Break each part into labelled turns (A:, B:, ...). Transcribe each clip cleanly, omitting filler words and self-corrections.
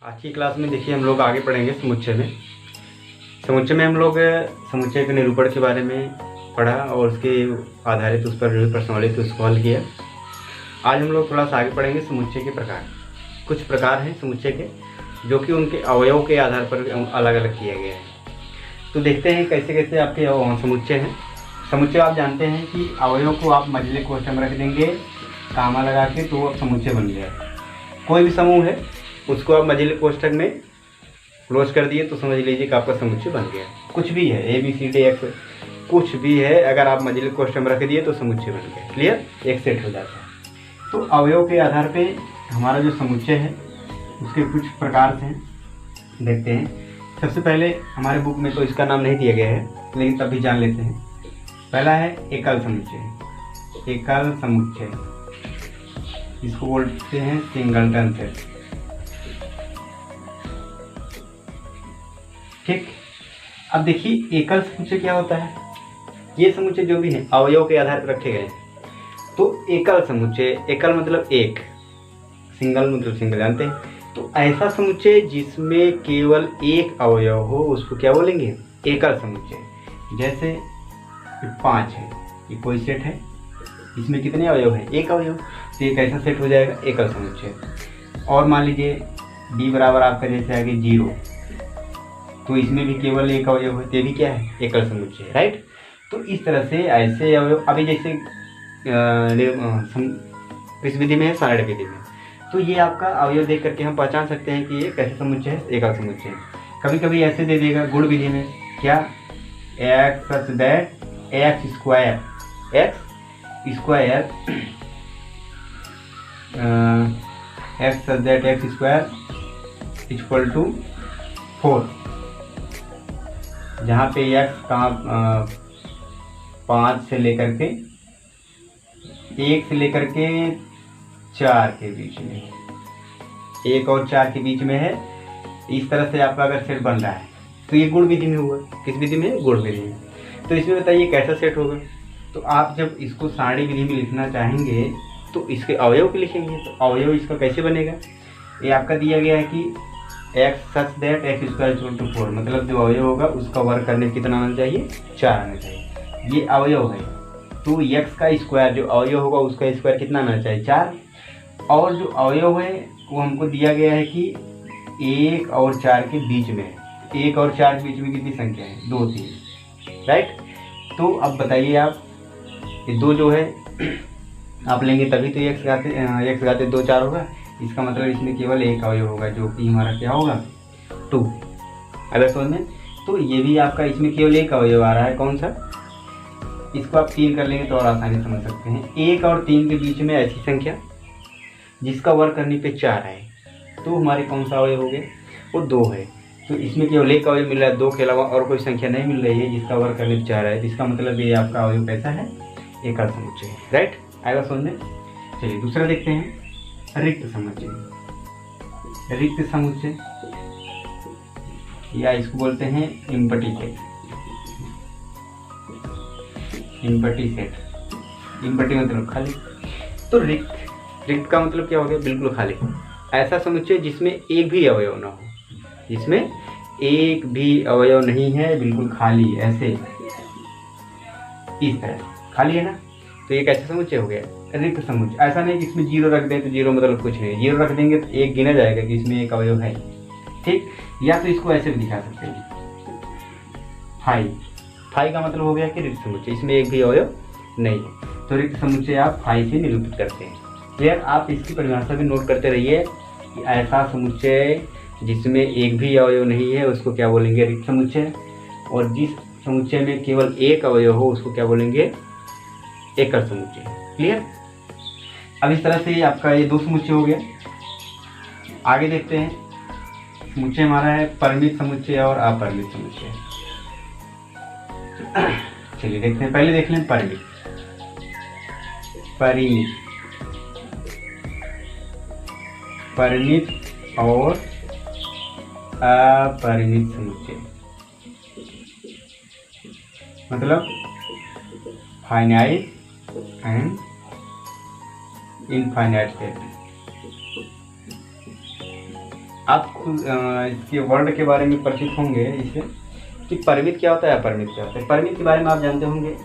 A: आज की क्लास में देखिए हम लोग आगे पढ़ेंगे समुच्चय में। समुच्चय में हम लोग समुच्चय के निरूपण के बारे में पढ़ा और उसके आधारित उस पर प्रश्नावली उसको हल किया। आज हम लोग थोड़ा सा आगे पढ़ेंगे समुच्चय के प्रकार। कुछ प्रकार हैं समुच्चय के जो कि उनके अवयव के आधार पर अलग अलग किया गया है। तो देखते हैं कैसे कैसे आपके समुच्चय हैं। समुच्चय आप जानते हैं कि अवयव को आप मझले कोष्ठक में रख देंगे कामा लगा के, तो अब समुच्चय बन गया। कोई भी समूह है उसको आप मझले कोष्ठक में क्लोज कर दिए तो समझ लीजिए कि आपका समुच्चय बन गया। कुछ भी है ABCD X कुछ भी है, अगर आप मझले कोष्ठक में रख दिए तो समुच्चय बन गया। क्लियर, एक सेट हो जाता है। तो अवयव के आधार पे हमारा जो समुच्चय है उसके कुछ प्रकार से हैं, देखते हैं। सबसे पहले हमारे बुक में तो इसका नाम नहीं दिया गया है, लेकिन तब भी जान लेते हैं। पहला है एकल समुच्चय। एकल समुच्चय इसको बोलते हैं सिंगलटन सेट। ठीक, अब देखिए एकल समुच्चय क्या होता है। ये समुच्चय जो भी है अवयव के आधार पर रखे गए हैं। तो एकल समुच्चय, एकल मतलब एक, सिंगल मतलब सिंगल, जानते हैं। तो ऐसा समुच्चय जिसमें केवल एक अवयव हो उसको क्या बोलेंगे, एकल समुच्चय। जैसे 5 है, ये कोई सेट है, इसमें कितने अवयव है, एक अवयव, तो ये कैसा सेट हो जाएगा, एकल समुच्चय। और मान लीजिए d बराबर आपका जैसे आगे 0, तो इसमें भी केवल एक अवयव है, तो ये भी क्या है, एकल समुच्चय, राइट। तो इस तरह से ऐसे अवयव, अभी जैसे इस विधि में है, सारणी विधि में, तो ये आपका अवयव देख करके हम पहचान सकते हैं कि ये कैसे समुच्चय है, एकल समुच्चय। कभी कभी ऐसे दे देगा गुण विधि में, क्या, x such that x square x such that x square equal to 4, जहाँ पे x कहाँ 5 से लेकर के 1 से लेकर के 4 के बीच में, 1 और 4 के बीच में है। इस तरह से आपका अगर सेट बन रहा है तो ये गुण विधि में हुआ। किस विधि में, गुण विधि में। तो इसमें बताइए कैसा सेट होगा। तो आप जब इसको सारणी विधि में लिखना चाहेंगे तो इसके अवयव के लिखेंगे। तो अवयव इसका कैसे बनेगा, ये आपका दिया गया है कि x such that x square equal to 4, मतलब जो अवयव होगा उसका वर्ग करने कितना आना चाहिए, 4 आना चाहिए। ये अवयव है तो x का स्क्वायर जो अवयव होगा उसका स्क्वायर कितना आना चाहिए, 4। और जो अवयव है वो हमको दिया गया है कि 1 और 4 के बीच में है। 1 और 4 के बीच में कितनी संख्या है, 2 3, राइट। तो अब बताइए आप, ये 2 जो है आप लेंगे तभी तो x घाते 2 4 होगा। इसका मतलब इसमें केवल एक अवयव होगा जो कि हमारा क्या होगा, 2। अगर समझ में, तो ये भी आपका इसमें केवल एक अवयव आ रहा है, कौन सा, इसको आप 3 कर लेंगे तो और आसानी समझ सकते हैं। 1 और 3 के बीच में ऐसी संख्या जिसका वर्ग करने पे 4 है, तो हमारे कौन सा अवयव हो गया, वो 2 है। तो इसमें केवल एक अवयव मिल रहा है, 2 के अलावा और कोई संख्या नहीं मिल रही है जिसका वर्ग करने पे 4 है। इसका मतलब ये आपका अवयव कैसा है, एकल समुच्चय, राइट। आएगा समझ में। चलिए दूसरा देखते हैं, रिक्त समुच्चय। रिक्त समुच्चय या इसको बोलते हैं empty set. Empty set, empty मतलब खाली। तो रिक्त का मतलब क्या हो गया, बिल्कुल खाली। ऐसा समुच्चय जिसमें एक भी अवयव ना हो, जिसमें एक भी अवयव नहीं है, बिल्कुल खाली, ऐसे इस तरह खाली है ना, तो एक ऐसा समुच्चय हो गया रिक्त समुच्चय। ऐसा नहीं कि इसमें 0 रख दें तो 0 मतलब कुछ नहीं, 0 रख देंगे तो एक गिना जाएगा कि इसमें एक अवयव है, ठीक। या तो इसको ऐसे भी दिखा सकते हैं, फाई का मतलब हो गया कि रिक्त समुच्चय, इसमें एक भी अवयव नहीं है, तो रिक्त समुच्चय आप फाई से निरूपित करते हैं। क्लियर, आप इसकी परिभाषा भी नोट करते रहिए कि ऐसा समुच्चय जिसमें एक भी अवयव नहीं है उसको क्या बोलेंगे, रिक्त समुच्चय। और जिस समुच्चय में केवल एक अवयव हो उसको क्या बोलेंगे, एकल समुच्चय। क्लियर, अब इस तरह से आपका ये 2 समुच्चय हो गया। आगे देखते हैं, समुच्चय हमारा है परिमित समुच्चय और अपरिमित समुच्चय। चलिए देखते हैं, पहले देख लें परिमित और अपरिमित समुच्चय। मतलब फाइनाइट एंड इनफाइनाइट सेट। आप इसके वर्ड के बारे में परिचित होंगे इससे कि परिमित क्या होता है, अपरिमित क्या होता है। परिमित के बारे में आप जानते होंगे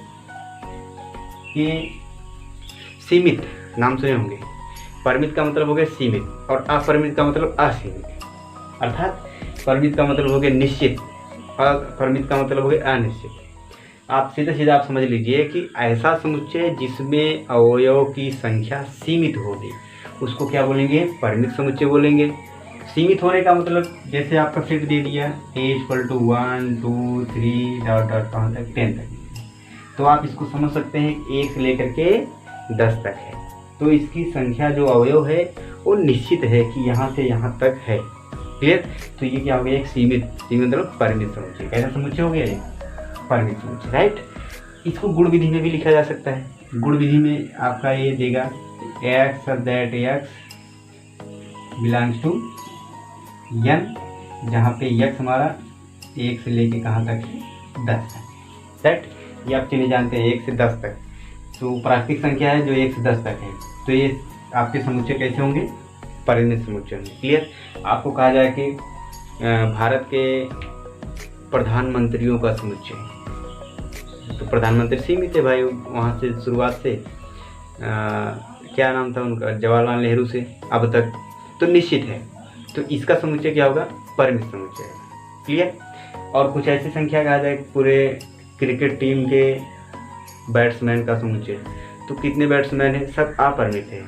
A: कि सीमित, नाम सुने होंगे। परिमित का मतलब हो गया सीमित और अपरिमित का मतलब असीमित। अर्थात परिमित का मतलब हो गया निश्चित और अपरिमित का मतलब हो गया अनिश्चित। आप सीधा सीधा आप समझ लीजिए कि ऐसा समुच्चय जिसमें अवयव की संख्या सीमित होगी उसको क्या बोलेंगे, परिमित समुच्चय बोलेंगे। सीमित होने का मतलब जैसे आपका सेट दे दिया a = 1 2 3 डॉट डॉट कहाँ तक 10 तक, तो आप इसको समझ सकते हैं 1 से लेकर के 10 तक है। तो इसकी संख्या जो अवयव है वो निश्चित है कि यहाँ से यहाँ तक है। क्लियर। तो ये क्या हो गया, एक सीमित मतलब परिमित समुच्चय। कैसा समुच्चय हो गया ये, परिमित समुच्चय, राइट। इसको गुण विधि में भी लिखा जा सकता है। गुण विधि में आपका ये देगा x that x belongs to n, जहाँ पे x हमारा 1 से लेके कहाँ तक है, 10 है, राइट। ये आप चलिए जानते हैं 1 से 10 तक। तो प्राकृतिक संख्या है जो 1 से 10 तक है, तो ये आपके समुच्चय कैसे होंगे, परिमित समुच्चय होंगे। क्लियर। आपको कहा जाए कि भारत के प्रधानमंत्रियों का समुच्चय, तो प्रधानमंत्री सीमित है भाई, वहाँ से शुरुआत से क्या नाम था उनका, जवाहरलाल नेहरू से अब तक, तो निश्चित है। तो इसका समुच्चय क्या होगा, परिमित समुच्चय है। क्लियर। और कुछ ऐसी संख्या कहा जाए पूरे क्रिकेट टीम के बैट्समैन का समुच्चय, तो कितने बैट्समैन हैं, सब अपरिमित है।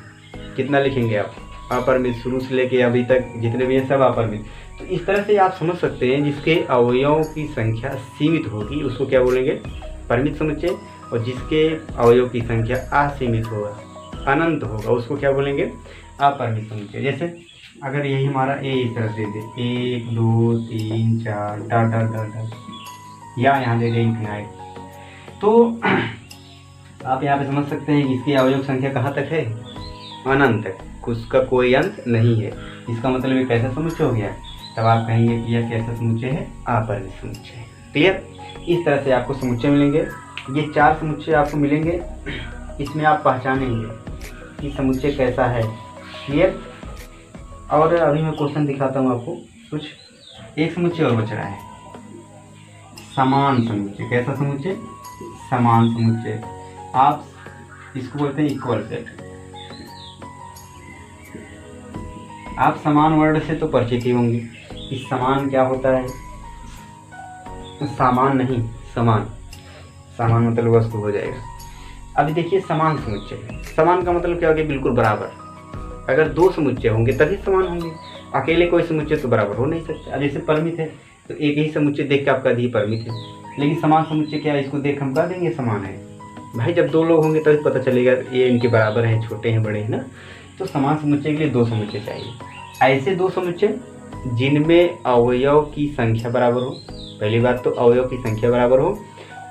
A: कितना लिखेंगे आप, अपरिमित, शुरू से लेके अभी तक जितने भी हैं सब अपरिमित। तो इस तरह से आप समझ सकते हैं जिसके अवयवों की संख्या सीमित होगी उसको क्या बोलेंगे, परिमित समुच्चय, और जिसके अवयव की संख्या असीमित होगा, अनंत होगा, उसको क्या बोलेंगे, अपरिमित समुच्चय। जैसे अगर यही हमारा ए इस तरह से दे 1 2 3 4 डॉट डॉट डॉट डॉट, या यहाँ दे दे इनफिनाइट, तो आप यहाँ पे समझ सकते हैं इसकी अवयव संख्या कहाँ तक है, अनंत तक, उसका कोई अंत नहीं है। इसका मतलब ये कैसा समुच्चय हो गया, तब आप कहेंगे कि यह कैसा समुच्चय है, अपरिमित समुच्चय। क्लियर। इस तरह से आपको समुच्चय मिलेंगे। ये 4 समुच्चय आपको मिलेंगे, इसमें आप पहचानेंगे कि समुच्चय कैसा है। क्लियर। और अभी मैं क्वेश्चन दिखाता हूँ आपको कुछ। एक समुच्चय और बच रहा है, समान समुच्चय। कैसा समुच्चय, समान समुच्चय। आप इसको बोलते हैं इक्वल सेट। आप समान वर्ड से तो परिचित ही होंगे कि समान क्या होता है, सामान नहीं, समान, सामान मतलब वस्तु हो जाएगा। अभी देखिए समान समुच्चय, समान का मतलब क्या हो गया, बिल्कुल बराबर। अगर 2 समुच्चय होंगे तभी समान होंगे, अकेले कोई समुच्चय तो बराबर हो नहीं सकता। अब जैसे परिमित है तो एक ही समुच्चय देख के आपका दी परिमित है, लेकिन समान समुच्चय क्या है, इसको देख हम कह देंगे समान है। भाई जब 2 लोग होंगे तभी पता चलेगा ये इनके बराबर हैं, छोटे हैं बड़े हैं ना। तो समान समुच्चय के लिए 2 समुच्चय चाहिए। ऐसे 2 समुच्चय जिनमें अवयव की संख्या बराबर हो। पहली बात तो अवयव की संख्या बराबर हो,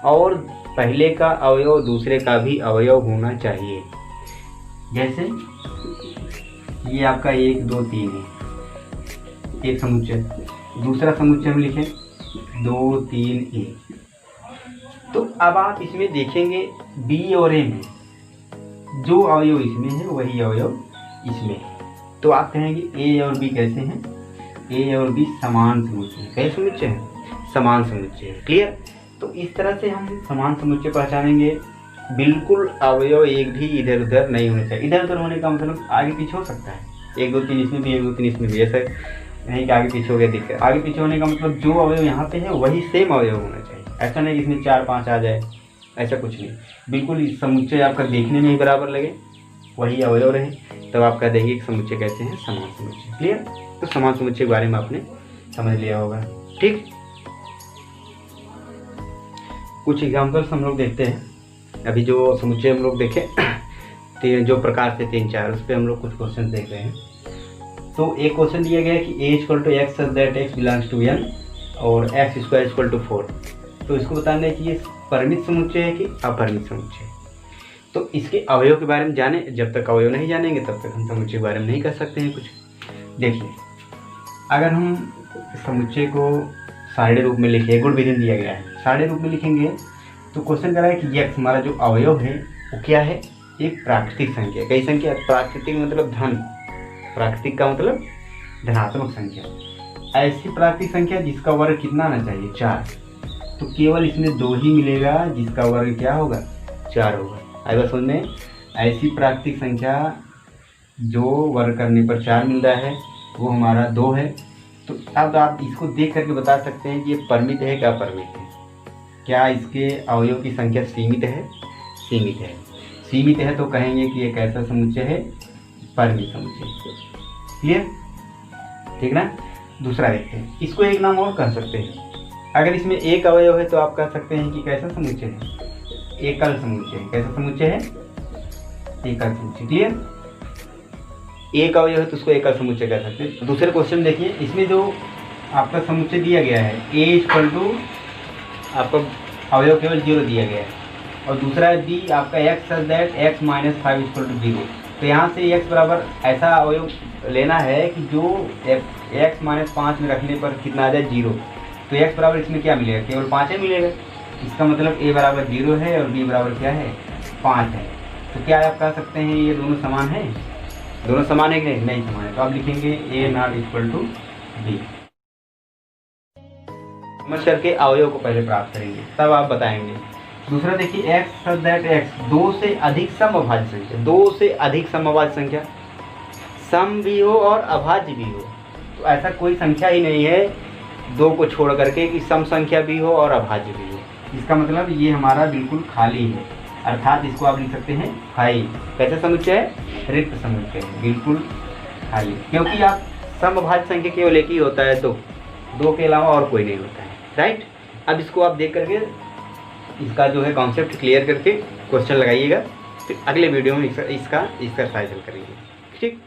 A: और पहले का अवयव दूसरे का भी अवयव होना चाहिए। जैसे ये आपका 1 2 3 है एक समुच्चय, दूसरा समुच्चय हम लिखें 2 3 1। तो अब आप इसमें देखेंगे बी और ए में जो अवयव इसमें है वही अवयव इसमें है, तो आप कहेंगे ए और बी कैसे हैं, ए और बी समान समुच्चय है। कैसे समुच्चय है, समान समुच्चय है। क्लियर। तो इस तरह से हम समान समुच्चय पहचानेंगे। बिल्कुल अवयव एक भी इधर उधर नहीं होने चाहिए। इधर उधर होने का मतलब आगे पीछे हो सकता है, 1 2 3 इसमें भी, 1 2 3 इसमें भी, ऐसा नहीं कि आगे पीछे हो गया दिक्कत। आगे पीछे होने का मतलब जो अवयव यहाँ पे है वही सेम अवयव होना चाहिए। ऐसा नहीं कि इसमें 4 5 आ जाए, ऐसा कुछ नहीं। बिल्कुल समुच्चय आपका देखने में ही बराबर लगे, वही अवयव रहे, तब आप कह देंगे कि समुच्चय कैसे हैं, समान समुच्चय। क्लियर। तो समान समुच्चय के बारे में आपने समझ लिया होगा। ठीक। कुछ एग्जाम्पल्स हम लोग देखते हैं। अभी जो समुच्चय हम लोग देखे जो प्रकार से 3 4, उस पर हम लोग कुछ क्वेश्चन देख रहे हैं। तो एक क्वेश्चन दिया गया है कि a = x that x belongs to n और x² = 4। तो इसको बताना है कि ये परिमित समुच्चय है कि अपरिमित समुच्चय है। तो इसके अवयव के बारे में जाने, जब तक अवयव नहीं जानेंगे तब तक हम समुच्चय के बारे में नहीं कर सकते हैं कुछ। देखिए अगर हम समुच्चय को सारणी रूप में लिखे, गुण विधि दिया गया है, सारणी रूप में लिखेंगे तो क्वेश्चन कर रहा है कि x हमारा जो अवयव है वो क्या है, एक प्राकृतिक संख्या। कई संख्या, प्राकृतिक मतलब धन, प्राकृतिक का मतलब धनात्मक संख्या, ऐसी प्राकृतिक संख्या जिसका वर्ग कितना आना चाहिए 4, तो केवल इसमें 2 ही मिलेगा जिसका वर्ग क्या होगा 4 होगा। आई बात समझ में। ऐसी प्राकृतिक संख्या जो वर्ग करने पर 4 मिल रहा है वो हमारा 2 है। तो अब आप इसको देख करके बता सकते हैं कि ये परिमित है क्या अपरिमित है, क्या इसके अवयव की संख्या सीमित है, सीमित है। सीमित है तो कहेंगे कि ये कैसा समुच्चय है, परिमित समुच्चय। क्लियर, ठीक ना। दूसरा देखते हैं, इसको एक नाम और कह सकते हैं। अगर इसमें एक अवयव है तो आप कह सकते हैं कि कैसा समुच्चय है, एकल समुच्चय है। कैसा समुच्चय है, एकल समुच्चय। क्लियर, एक अवयव है तो उसको एकल समुच्चय कह सकते हैं। दूसरे क्वेश्चन देखिए, इसमें जो आपका समुच्चय दिया गया है a इक्वल टू आपका अवयव केवल 0 दिया गया है, और दूसरा है b आपका x such that x minus 5 equal to 0। तो यहाँ से x बराबर ऐसा अवयव लेना है कि जो x माइनस 5 में रखने पर कितना आ जाए 0। तो x बराबर इसमें क्या मिलेगा, केवल 5 ही मिलेगा। इसका मतलब a बराबर 0 है और b बराबर क्या है 5 है। तो क्या आप कह सकते हैं ये दोनों समान है, दोनों समान है कि नहीं, नहीं समान है। तो आप लिखेंगे a not equal to b। समझ करके अवयव को पहले प्राप्त करेंगे तब आप बताएंगे। दूसरा देखिए, x सच दैट x 2 से अधिक समअभाज्य संख्या, 2 से अधिक समअभाज्य संख्या, सम भी हो और अभाज्य भी हो। तो ऐसा कोई संख्या ही नहीं है 2 को छोड़ करके कि सम संख्या भी हो और अभाज्य भी हो। इसका मतलब ये हमारा बिल्कुल खाली है, अर्थात इसको आप लिख सकते हैं खाली। कैसा समुच्चय है, रिक्त समुच्चय है, बिल्कुल खाली। क्योंकि आप समअभाज्य संख्या केवल एक ही होता है, 2 के अलावा और कोई नहीं होता है। राइट, अब इसको आप देख करके इसका जो है कॉन्सेप्ट क्लियर करके क्वेश्चन लगाइएगा, फिर अगले वीडियो में इसका एक्सरसाइज करेंगे। ठीक।